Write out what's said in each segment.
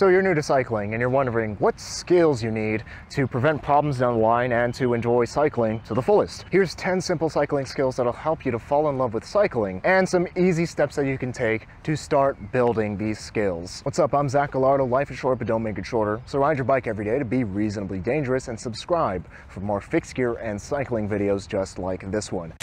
So you're new to cycling and you're wondering what skills you need to prevent problems down the line and to enjoy cycling to the fullest. Here's 10 simple cycling skills that'll help you to fall in love with cycling and some easy steps that you can take to start building these skills. What's up? I'm Zach Gallardo. Life is short, but don't make it shorter. So ride your bike every day to be reasonably dangerous and subscribe for more fixed gear and cycling videos just like this one.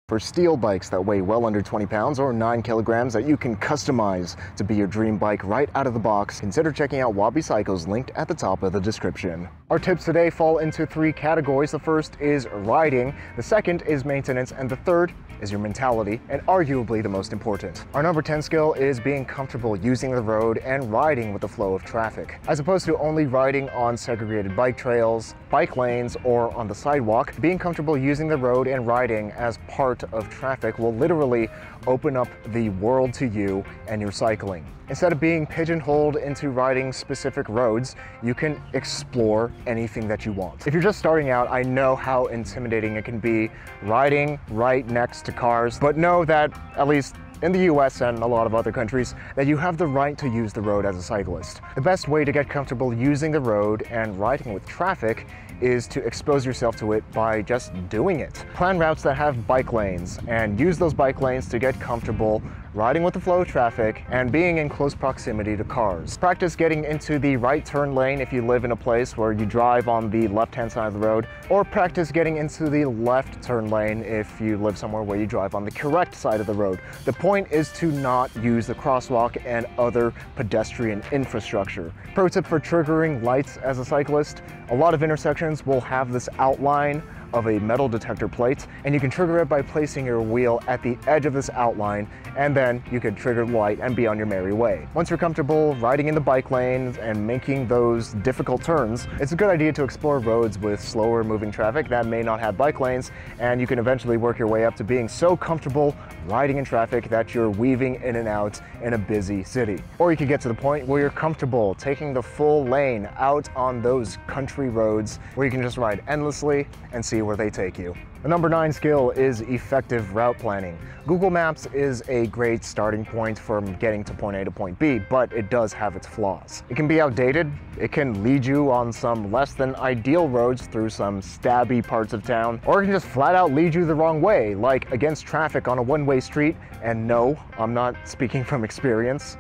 For steel bikes that weigh well under 20 pounds or 9 kilograms that you can customize to be your dream bike right out of the box, consider checking out Wabi Cycles linked at the top of the description. Our tips today fall into 3 categories. The first is riding, the second is maintenance, and the third is your mentality, and arguably the most important. Our number 10 skill is being comfortable using the road and riding with the flow of traffic. As opposed to only riding on segregated bike trails, bike lanes, or on the sidewalk, being comfortable using the road and riding as part of traffic will literally open up the world to you and your cycling. Instead of being pigeonholed into riding specific roads, you can explore anything that you want. If you're just starting out, I know how intimidating it can be riding right next to cars, but know that, at least in the US and a lot of other countries, that you have the right to use the road as a cyclist. The best way to get comfortable using the road and riding with traffic is to expose yourself to it by just doing it. Plan routes that have bike lanes and use those bike lanes to get comfortable riding with the flow of traffic and being in close proximity to cars. Practice getting into the right turn lane if you live in a place where you drive on the left-hand side of the road, or practice getting into the left turn lane if you live somewhere where you drive on the correct side of the road. The point is to not use the crosswalk and other pedestrian infrastructure. Pro tip for triggering lights as a cyclist: a lot of intersections will have this outline of a metal detector plate, and you can trigger it by placing your wheel at the edge of this outline, and then you can trigger the light and be on your merry way. Once you're comfortable riding in the bike lanes and making those difficult turns, it's a good idea to explore roads with slower moving traffic that may not have bike lanes, and you can eventually work your way up to being so comfortable riding in traffic that you're weaving in and out in a busy city. Or you could get to the point where you're comfortable taking the full lane out on those country roads where you can just ride endlessly and see where they take you. The number 9 skill is effective route planning. Google Maps is a great starting point from getting to point A to point B, but it does have its flaws. It can be outdated, it can lead you on some less than ideal roads through some stabby parts of town, or it can just flat out lead you the wrong way, like against traffic on a one-way street. And no, I'm not speaking from experience.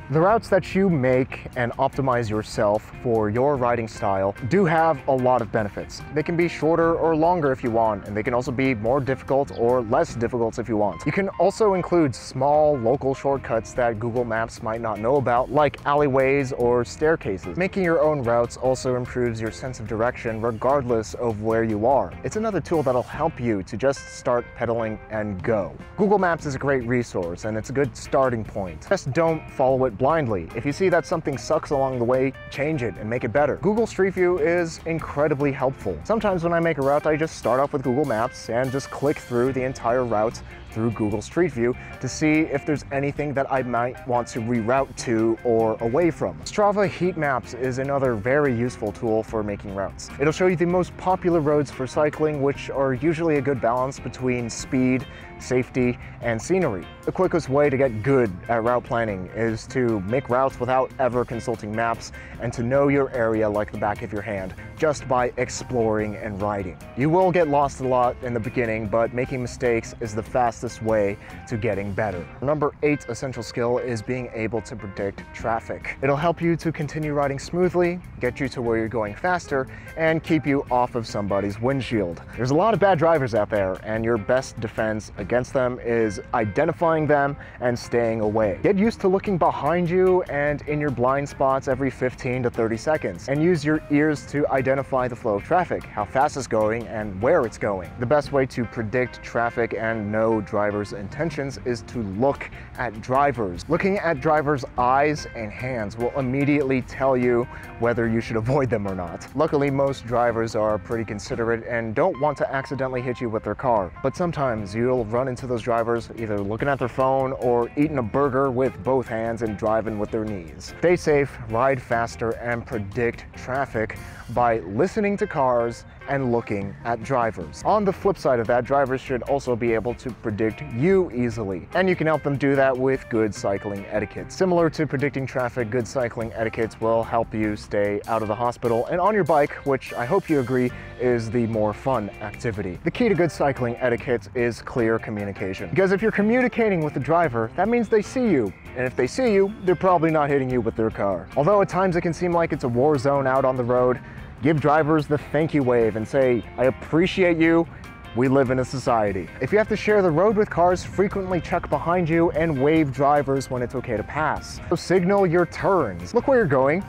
The routes that you make and optimize yourself for your riding style do have a lot of benefits. They can be shorter or longer if you want, and they can also be more difficult or less difficult if you want. You can also include small local shortcuts that Google Maps might not know about, like alleyways or staircases. Making your own routes also improves your sense of direction regardless of where you are. It's another tool that'll help you to just start pedaling and go. Google Maps is a great resource and it's a good starting point. Just don't follow it blindly. If you see that something sucks along the way, change it and make it better. Google Street View is incredibly helpful. Sometimes when I make a route, I just start off with Google Maps and just click through the entire route through Google Street View to see if there's anything that I might want to reroute to or away from. Strava Heat Maps is another very useful tool for making routes. It'll show you the most popular roads for cycling, which are usually a good balance between speed, safety, and scenery. The quickest way to get good at route planning is to make routes without ever consulting maps and to know your area like the back of your hand, just by exploring and riding. You will get lost a lot in the beginning, but making mistakes is the fastest way to getting better. Number 8 essential skill is being able to predict traffic. It'll help you to continue riding smoothly, get you to where you're going faster, and keep you off of somebody's windshield. There's a lot of bad drivers out there, and your best defense against them is identifying them and staying away. Get used to looking behind you and in your blind spots every 15 to 30 seconds, and use your ears to identify the flow of traffic, how fast it's going, and where it's going. The best way to predict traffic and know drivers' intentions is to look at drivers. Looking at drivers' eyes and hands will immediately tell you whether you should avoid them or not. Luckily, most drivers are pretty considerate and don't want to accidentally hit you with their car, but sometimes you'll run into those drivers either looking at their phone or eating a burger with both hands and driving with their knees. Stay safe, ride faster, and predict traffic by by listening to cars and looking at drivers. On the flip side of that, drivers should also be able to predict you easily, and you can help them do that with good cycling etiquette. Similar to predicting traffic, good cycling etiquettes will help you stay out of the hospital and on your bike, which I hope you agree is the more fun activity. The key to good cycling etiquette is clear communication, because if you're communicating with the driver, that means they see you, and if they see you, they're probably not hitting you with their car. Although at times it can seem like it's a war zone out on the road, give drivers the thank you wave and say, I appreciate you. We live in a society. If you have to share the road with cars, frequently check behind you and wave drivers when it's okay to pass. So signal your turns. Look where you're going.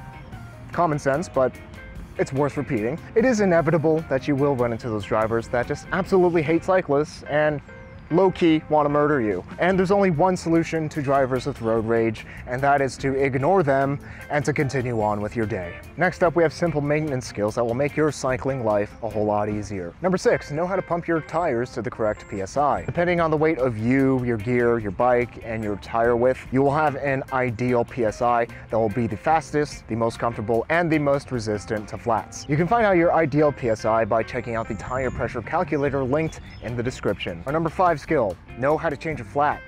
Common sense, but it's worth repeating. It is inevitable that you will run into those drivers that just absolutely hate cyclists and low-key want to murder you. And there's only one solution to drivers with road rage, and that is to ignore them and to continue on with your day. Next up, we have simple maintenance skills that will make your cycling life a whole lot easier. Number 6, know how to pump your tires to the correct PSI. Depending on the weight of you, your gear, your bike, and your tire width, you will have an ideal PSI that will be the fastest, the most comfortable, and the most resistant to flats. You can find out your ideal PSI by checking out the tire pressure calculator linked in the description. Our number 5 skill, know how to change a flat.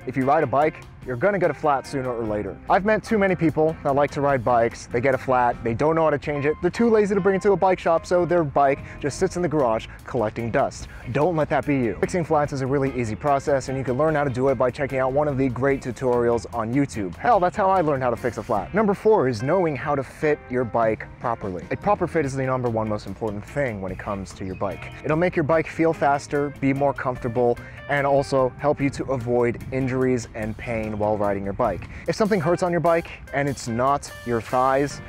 If you ride a bike, you're gonna get a flat sooner or later. I've met too many people that like to ride bikes, they get a flat, they don't know how to change it, they're too lazy to bring it to a bike shop, so their bike just sits in the garage collecting dust. Don't let that be you. Fixing flats is a really easy process, and you can learn how to do it by checking out one of the great tutorials on YouTube. Hell, that's how I learned how to fix a flat. Number 4 is knowing how to fit your bike properly. A proper fit is the number 1 most important thing when it comes to your bike. It'll make your bike feel faster, be more comfortable, and also help you to avoid injuries and pain while riding your bike. If something hurts on your bike and it's not your thighs,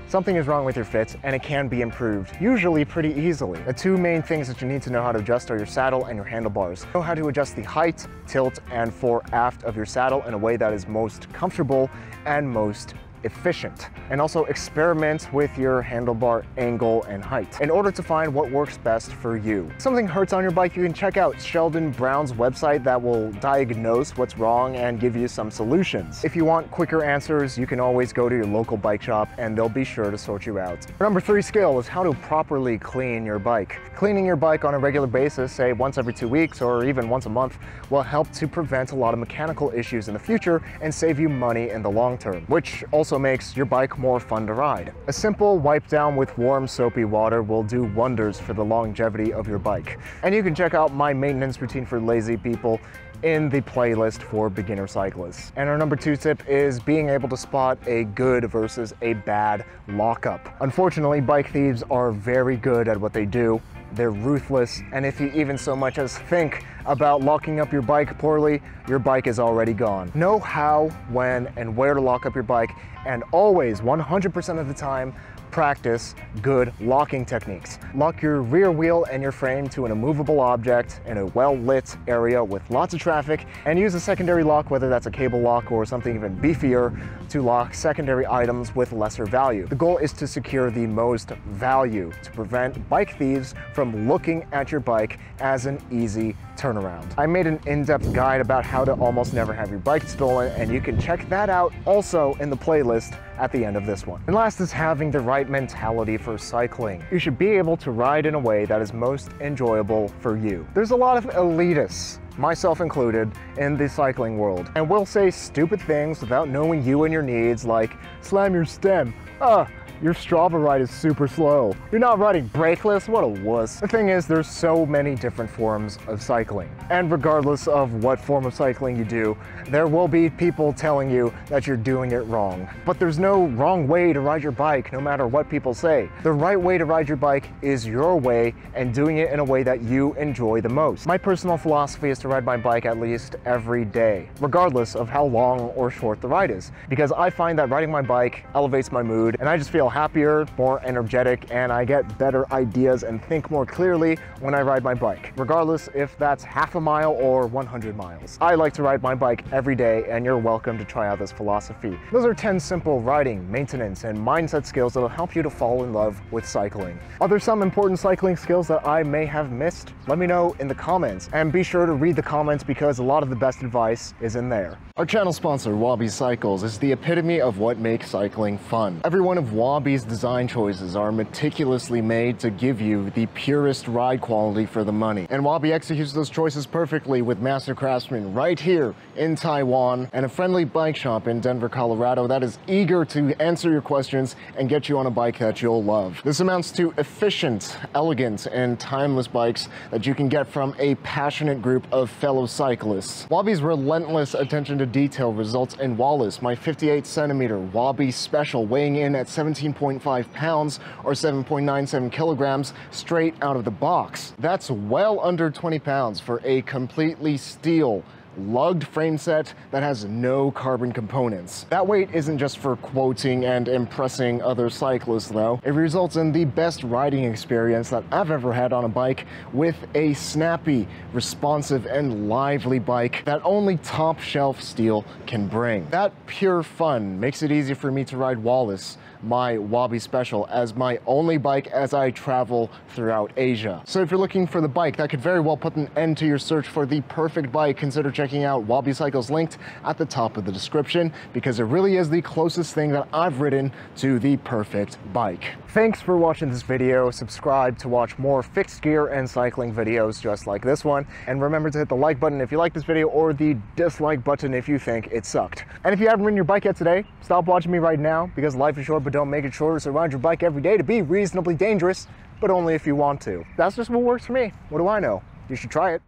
something is wrong with your fit and it can be improved, usually pretty easily. The 2 main things that you need to know how to adjust are your saddle and your handlebars. Know how to adjust the height, tilt, and fore aft of your saddle in a way that is most comfortable and most efficient, and also experiment with your handlebar angle and height in order to find what works best for you. If something hurts on your bike, you can check out Sheldon Brown's website that will diagnose what's wrong and give you some solutions. If you want quicker answers, you can always go to your local bike shop and they'll be sure to sort you out. Number 3 skill is how to properly clean your bike. Cleaning your bike on a regular basis, say once every 2 weeks or even once a month, will help to prevent a lot of mechanical issues in the future and save you money in the long term, which also makes your bike more fun to ride. A simple wipe down with warm soapy water will do wonders for the longevity of your bike. And you can check out my maintenance routine for lazy people in the playlist for beginner cyclists. And our number 2 tip is being able to spot a good versus a bad lockup. Unfortunately, bike thieves are very good at what they do. They're ruthless, and if you even so much as think about locking up your bike poorly, your bike is already gone. Know how, when, and where to lock up your bike, and always, 100% of the time, practice good locking techniques. Lock your rear wheel and your frame to an immovable object in a well-lit area with lots of traffic, and use a secondary lock, whether that's a cable lock or something even beefier, to lock secondary items with lesser value. The goal is to secure the most value to prevent bike thieves from looking at your bike as an easy turnaround. I made an in-depth guide about how to almost never have your bike stolen, and you can check that out also in the playlist at the end of this one. And last is having the right mentality for cycling. You should be able to ride in a way that is most enjoyable for you. There's a lot of elitists, myself included, in the cycling world, and will say stupid things without knowing you and your needs, like slam your stem. Your Strava ride is super slow. You're not riding brakeless, what a wuss. The thing is, there's so many different forms of cycling. And regardless of what form of cycling you do, there will be people telling you that you're doing it wrong. But there's no wrong way to ride your bike, no matter what people say. The right way to ride your bike is your way, and doing it in a way that you enjoy the most. My personal philosophy is to ride my bike at least every day, regardless of how long or short the ride is, because I find that riding my bike elevates my mood, and I just feel happier, more energetic, and I get better ideas and think more clearly when I ride my bike, regardless if that's half a mile or 100 miles. I like to ride my bike every day, and you're welcome to try out this philosophy. Those are 10 simple riding, maintenance, and mindset skills that will help you to fall in love with cycling. Are there some important cycling skills that I may have missed? Let me know in the comments, and be sure to read read the comments because a lot of the best advice is in there. Our channel sponsor, Wabi Cycles, is the epitome of what makes cycling fun. Every one of Wabi's design choices are meticulously made to give you the purest ride quality for the money. And Wabi executes those choices perfectly with master craftsmen right here in Taiwan and a friendly bike shop in Denver, Colorado that is eager to answer your questions and get you on a bike that you'll love. This amounts to efficient, elegant, and timeless bikes that you can get from a passionate group of fellow cyclists. Wabi's relentless attention to detail results in Wallace, my 58-centimeter Wabi Special, weighing in at 17.5 pounds or 7.97 kilograms straight out of the box. That's well under 20 pounds for a completely steel lugged frame set that has no carbon components. That weight isn't just for quoting and impressing other cyclists though. It results in the best riding experience that I've ever had on a bike, with a snappy, responsive, and lively bike that only top shelf steel can bring. That pure fun makes it easy for me to ride Wallace, my Wabi Special, as my only bike as I travel throughout Asia. So if you're looking for the bike that could very well put an end to your search for the perfect bike, consider checking out Wabi Cycles, linked at the top of the description, because it really is the closest thing that I've ridden to the perfect bike. Thanks for watching this video. Subscribe to watch more fixed gear and cycling videos just like this one. And remember to hit the like button if you like this video, or the dislike button if you think it sucked. And if you haven't ridden your bike yet today, stop watching me right now, because life is short, but don't make it shorter. So ride your bike every day to be reasonably dangerous, but only if you want to. That's just what works for me. What do I know? You should try it.